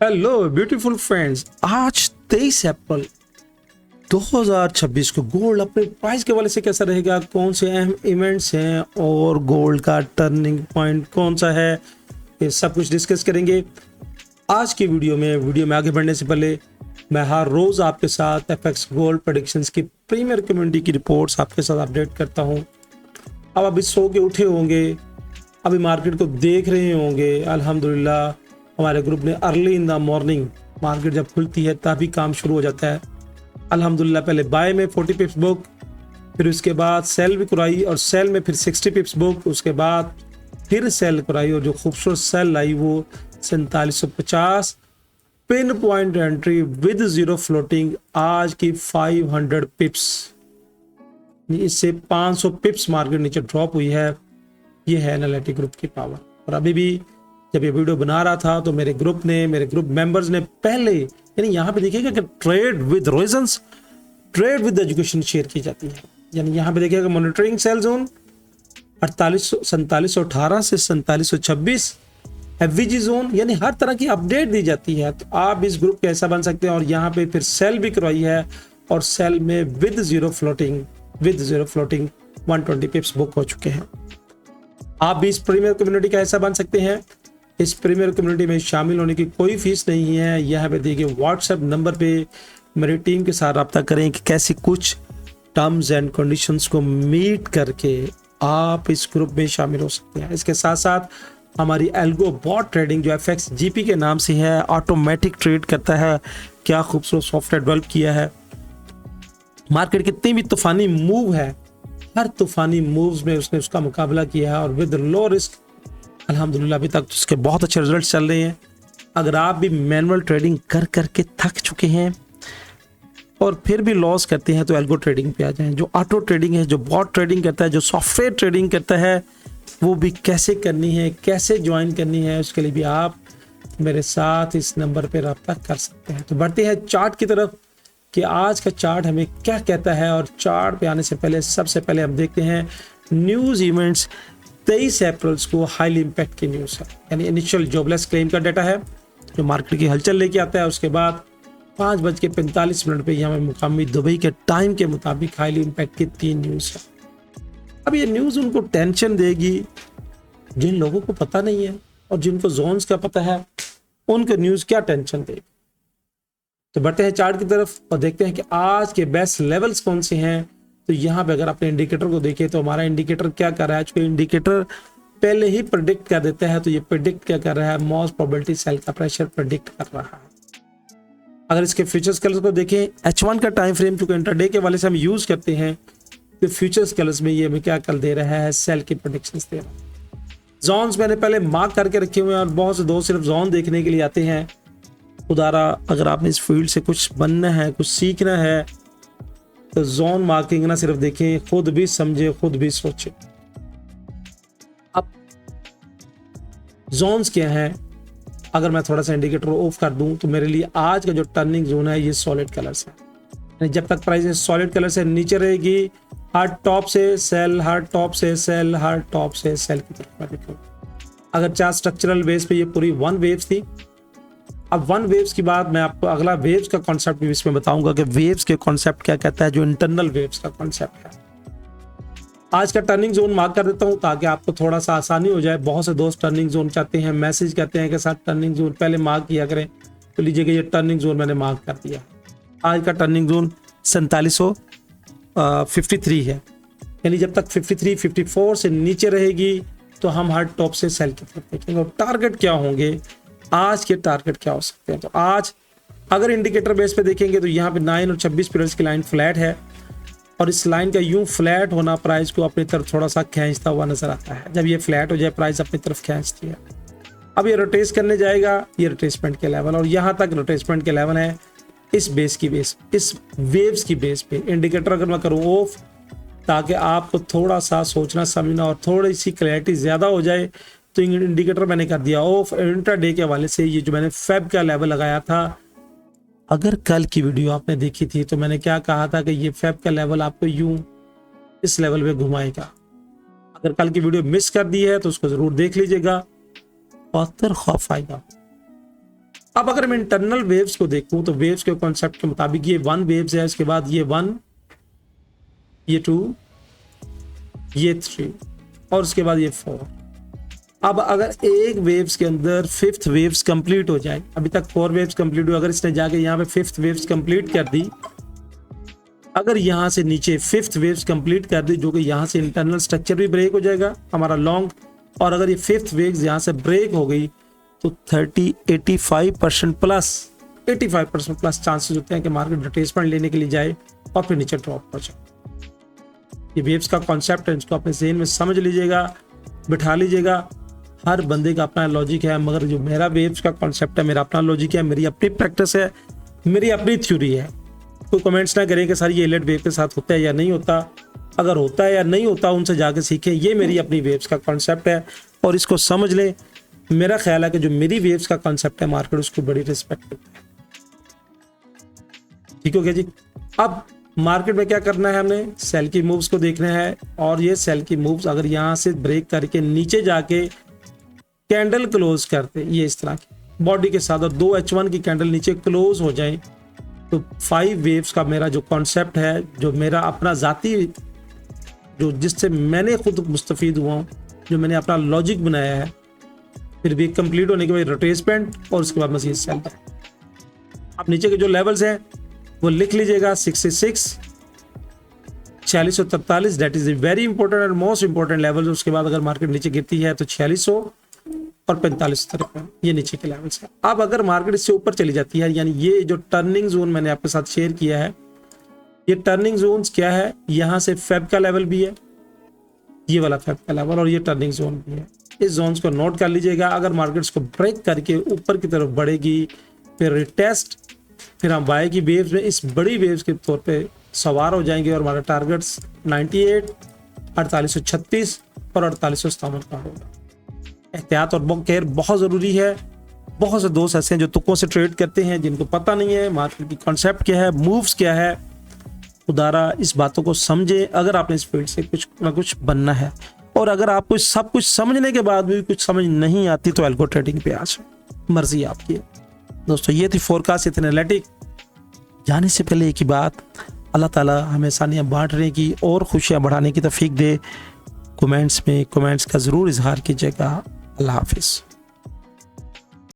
Hello beautiful friends, आज 23 अप्रैल 2026 को gold अपने प्राइस के वाले से कैसा रहेगा, कौन से अहम इवेंट्स हैं और गोल्ड का टर्निंग पॉइंट कौन सा है, ये सब कुछ डिस्कस करेंगे आज की वीडियो में आगे बढ़ने से पहले मैं हर रोज आपके साथ एफएक्स गोल्ड प्रेडिक्शंस की प्रीमियर कम्युनिटी की रिपोर्ट्स आपके साथ अपडेट करता हूं। अब अभी सो के उठे होंगे, अभी मार्केट को देख रहे होंगे। अल्हम्दुलिल्लाह हमारे ग्रुप ने early in the morning, market जब खुलती है तभी काम शुरू हो जाता है। अल्हम्दुलिल्लाह पहले बाय में 40 पिप्स बुक, फिर उसके बाद सेल भी कराई और सेल में फिर 60 पिप्स बुक, उसके बाद फिर सेल कराई और जो खूबसूरत सेल आई वो 4750 pin point entry with zero floating आज की 500 पिप्स, इससे 500 पिप्स मार्केट नीचे ड्रॉप हुई है। ये है एनालिटिक ग्रुप की पावर। और अभी भी जब ये वीडियो बना रहा था तो मेरे ग्रुप मेंबर्स ने पहले, यानी यहाँ पे देखिएगा कि trade with reasons, trade with education share की जाती है। यानी यहाँ पे देखिएगा मॉनिटरिंग सेल जोन 4718 से 4726, एफवीजी जोन, यानी हर तरह की अपडेट दी जाती है। तो आप इस ग्रुप के ऐसा बन सकते हैं। और यहाँ पे फिर सेल भी करवाई है और सेल में विद जीरो फ्लोटिंग 120 पिप्स बुक हो चुके हैं। आप भी इस प्रीमियर कम्युनिटी का ऐसा बन सकते हैं। इस प्रीमियर कम्युनिटी में शामिल होने की कोई फीस नहीं है। यहाँ पे देखिए व्हाट्सएप नंबर पे मेरी टीम के साथ रब्ता करें कि कैसी कुछ टर्म्स एंड कंडीशंस को मीट करके आप इस ग्रुप में शामिल हो सकते हैं। इसके साथ साथ हमारी एल्गो बॉट ट्रेडिंग जो एफएक्स जीपी के नाम से है, ऑटोमेटिक ट्रेड करता है। क्या खूबसूरत सॉफ्टवेयर डेवलप किया है। मार्केट कितनी भी तूफानी मूव है, हर तूफानी मूव्स में उसने उसका मुकाबला किया है और विद लो रिस्क अल्हम्दुलिल्लाह अभी तक उसके बहुत अच्छे रिजल्ट चल रहे हैं। अगर आप भी मैनुअल ट्रेडिंग कर करके थक चुके हैं और फिर भी लॉस करते हैं तो एल्गो ट्रेडिंग पे आ जाएं। जो ऑटो ट्रेडिंग है, जो बॉट ट्रेडिंग करता है, जो सॉफ्टवेयर ट्रेडिंग करता है, वो भी कैसे करनी है, कैसे ज्वाइन करनी है, उसके लिए भी आप मेरे साथ इस नंबर पर रब्ता कर सकते हैं। तो बढ़ते हैं चार्ट की तरफ कि आज का चार्ट हमें क्या कहता है। और चार्ट पे आने से पहले सबसे पहले हम देखते हैं न्यूज़ इवेंट्स। 23 अप्रैल को हाईली इम्पैक्ट की न्यूज़ है, यानी इनिशियल जॉबलेस क्लेम का डाटा है जो मार्केट की हलचल लेके आता है। उसके बाद 5:45 पे यहाँ मुकामी दुबई के टाइम के मुताबिक हाईली इम्पैक्ट की 3 न्यूज़ है। अब ये न्यूज़ उनको टेंशन देगी जिन लोगों को पता नहीं है, और जिनको जोन्स का पता है उनको न्यूज़ क्या टेंशन देगी। तो बढ़ते हैं चार्ट की तरफ और देखते हैं कि आज के बेस्ट लेवल्स कौन से हैं। तो यहाँ पे अगर अपने इंडिकेटर को देखें तो हमारा इंडिकेटर क्या कर रहा है, चूंकि इंडिकेटर पहले ही प्रेडिक्ट कर देता है तो ये प्रेडिक्ट क्या कर रहा है, मोस्ट प्रोबेबिलिटी सेल का प्रेशर प्रेडिक्ट कर रहा है। अगर इसके फ्यूचर्स कलर्स को देखें, H1 का टाइम फ्रेम चूंकि इंटरडे के वाले से हम यूज करते हैं, तो फ्यूचर्स कलर्स में ये हमें क्या कर दे रहा है, सेल की प्रेडिक्शंस दे रहा है। जोन्स मैंने पहले मार्क करके रखे हुए हैं और बहुत से दोस्त सिर्फ जोन देखने के लिए आते हैं। खुदारा अगर आपने इस फील्ड से कुछ बनना है, कुछ सीखना है, तो जोन मार्किंग ना सिर्फ देखें, खुद भी समझे, खुद भी सोचे। अब जोन्स क्या हैं, अगर मैं थोड़ा सा इंडिकेटर ऑफ कर दूं तो मेरे लिए आज का जो टर्निंग जोन है ये सॉलिड कलर्स है। जब तक प्राइस सॉलिड कलर से नीचे रहेगी, हर टॉप से सेल, हर टॉप से सेल, हर टॉप से सेल की तरफ मैं देखूं। अगर चार स्ट्रक्चरल बेस पे ये पूरी 1 वेव थी। अब 1 वेव्स की बात मैं आपको अगला वेव्स का कॉन्सेप्ट भी इसमें बताऊंगा कि वेव्स के कॉन्सेप्ट क्या कहता है, जो इंटरनल वेव्स का कॉन्सेप्ट है। आज का टर्निंग जोन मार्क कर देता हूं ताकि आपको थोड़ा सा आसानी हो जाए। बहुत से दोस्त टर्निंग जोन चाहते हैं, मैसेज कहते हैं कि साथ टर्निंग जोन पहले मार्क किया करें, तो लीजिएगा ये टर्निंग जोन मैंने मार्क कर दिया। आज का टर्निंग जोन 4753 है, यानी जब तक 53-54 से नीचे रहेगी तो हम हर टॉप से सेल की तरफ देखेंगे। और टारगेट क्या होंगे, आज के टारगेट क्या हो सकते हैं। तो आज अगर इंडिकेटर बेस पे देखेंगे तो यहाँ पे 9 और 26 पीरियड्स की लाइन फ्लैट है और इस लाइन का यूं फ्लैट होना प्राइस को अपनी तरफ थोड़ा सा खींचता हुआ नजर आता है। जब ये फ्लैट हो जाए प्राइस अपनी तरफ खींचती है। अब ये रोटेट करने जाएगा, ये रोटेसमेंट के लेवल, और यहाँ तक रोटेसमेंट के लेवल है इस बेस की बेस, इस वेव्स की बेस पे। इंडिकेटर अगर मैं करूँ ऑफ, ताकि आपको थोड़ा सा सोचना समझना और थोड़ी सी क्लैरिटी ज्यादा हो जाए, तो इंडिकेटर मैंने कर दिया ऑफ। इंट्राडे के हवाले से ये जो मैंने फेब का लेवल लगाया था, अगर कल की वीडियो आपने देखी थी तो मैंने क्या कहा था कि ये फेब का लेवल आपको यूं इस लेवल पे घुमाएगा। अगर कल की वीडियो मिस कर दी है तो उसको जरूर देख लीजिएगा, बहुत खौफ आएगा। अब अगर मैं इंटरनल वेव्स को देखूं तो वेव्स के कॉन्सेप्ट के मुताबिक ये 1 वेव्स है, इसके बाद ये 1, ये 2, ये 3 और उसके बाद ये 4। अब अगर एक वेव्स के अंदर 5th वेव्स कंप्लीट हो जाए, अभी तक 4 वेव्स कंप्लीट हुई, अगर इसने जाके यहाँ पे 5th वेव्स कंप्लीट कर दी, अगर यहाँ से नीचे 5th वेव्स कंप्लीट कर दी, जो कि यहाँ से इंटरनल स्ट्रक्चर भी ब्रेक हो जाएगा हमारा लॉन्ग, और अगर ये 5th वेव्स यहाँ से ब्रेक हो गई तो 85% प्लस चांसेस होते हैं कि मार्केट रिट्रेसमेंट लेने के लिए जाए और फिर नीचे ड्रॉप हो जाए। ये वेव्स का कॉन्सेप्ट है, इसको अपने ज़हन में समझ लीजिएगा, बिठा लीजिएगा। हर बंदे का अपना लॉजिक है, मगर जो मेरा वेव्स का कॉन्सेप्ट है, मेरा अपना लॉजिक है, मेरी अपनी प्रैक्टिस है, मेरी अपनी थ्योरी है। कोई कमेंट्स ना करें कि सर ये एलिट वेव के साथ होता है या नहीं होता। अगर होता है या नहीं होता उनसे जाके सीखें। ये मेरी अपनी वेव्स का कॉन्सेप्ट है और इसको समझ लें। मेरा ख्याल है कि जो मेरी वेव्स का कॉन्सेप्ट है, मार्केट उसको बड़ी रिस्पेक्ट करता है। ठीक हो गया जी। अब मार्केट में क्या करना है, हमने सेल की मूव्स को देखना है, और ये सेल की मूव्स अगर यहाँ से ब्रेक करके नीचे जाके कैंडल क्लोज करते, ये इस तरह की बॉडी के साथ, और 2 H1 की कैंडल नीचे क्लोज हो जाए, तो 5 वेव्स का मेरा जो कॉन्सेप्ट है, जो मेरा अपना जाती, जो जिससे मैंने खुद मुस्तफीद हुआ हूँ, जो मैंने अपना लॉजिक बनाया है, फिर भी कंप्लीट होने के बाद रिट्रेसमेंट और उसके बाद मजीद सेल। आप नीचे के जो लेवल्स हैं वो लिख लीजिएगा, 66, 4643, that is a very important and most important level. उसके बाद अगर मार्केट नीचे गिरती है तो 4600 और 4553, ये नीचे के लेवल्स हैं। अब अगर मार्केट इससे ऊपर चली जाती है, यानी ये जो टर्निंग जोन मैंने आपके साथ शेयर किया है, ये टर्निंग जोन क्या है, यहाँ से फेब का लेवल भी है, ये वाला फेब का लेवल, और ये टर्निंग जोन भी है। इस जोन्स को नोट कर लीजिएगा। अगर मार्केट्स को ब्रेक करके ऊपर की तरफ बढ़ेगी, फिर रिटेस्ट, फिर हम बाय की वेव्स में इस बड़ी वेव्स के तौर पे सवार हो जाएंगे, और हमारा टारगेट्स 98, 4836 और 4857 का होगा। एहतियात और केयर बहुत ज़रूरी है। बहुत से दोस्त ऐसे हैं जो तुक्कों से ट्रेड करते हैं, जिनको पता नहीं है मार्केट की कॉन्सेप्ट क्या है, मूव्स क्या है। खुदारा इस बातों को समझे अगर आपने इस फील्ड से कुछ ना कुछ बनना है। और अगर आपको सब कुछ समझने के बाद भी कुछ समझ नहीं आती तो एल्गो ट्रेडिंग पे आ जाए, मर्जी आपकी है। दोस्तों ये थी फोरकास्ट विद एनालिटिक। जाने से पहले एक ही बात, अल्लाह ताला हमें आसानियाँ बांटने की और खुशियाँ बढ़ाने की तौफीक दे। कमेंट्स में कमेंट्स का ज़रूर इजहार कीजिएगा। अल्लाह हाफिज़।